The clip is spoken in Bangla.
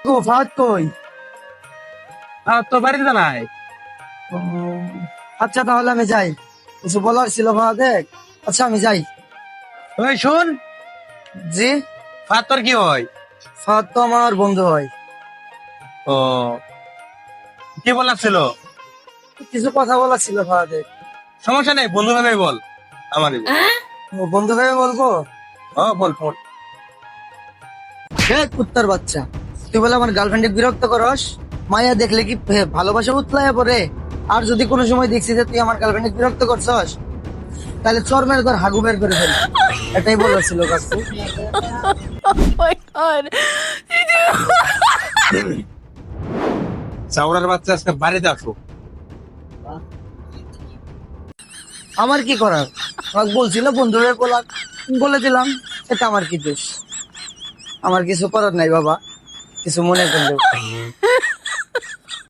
ফাহাদ কই? তোর বাড়িতে নাই? আচ্ছা তাহলে আমি যাই, কিছু বলার ছিল ফাহাদের। আচ্ছা আমি যাই। ওই শুন, জি। ফাহাদ তোর কি হয়? ফাহাদ তো আমার বন্ধু হয়। ও, কি বলার ছিল? কিছু কথা বলার ছিল ফাহাদের। সমস্যা নেই, বন্ধু ভাবে বল। আমারই বল। বন্ধু ভেবে বলবো? বল ফোন। হে কুত্তার বাচ্চা, তুই বলে আমার গার্লফ্রেন্ডে বিরক্ত করস? মায়া দেখলে কি ভালোবাসা উতলায় পরে? আর যদি কোনো সময় দেখছি যে তুই আমার গার্লফ্রেন্ডে বিরক্ত করছস, তাহলে চর মেরে তোর হাগু বের করে ফেল। এটাই বলেছিল কাকু। my god. চাউড়ার বাচ্চা আজকে বাড়িতে আসো। আমার কি করার? আমাকে বলছিল বন্ধু হয়ে বলে দিলাম, এটা আমার কি দোষ? আমার কিছু করার নাই বাবা, কিছু মনে করলেও।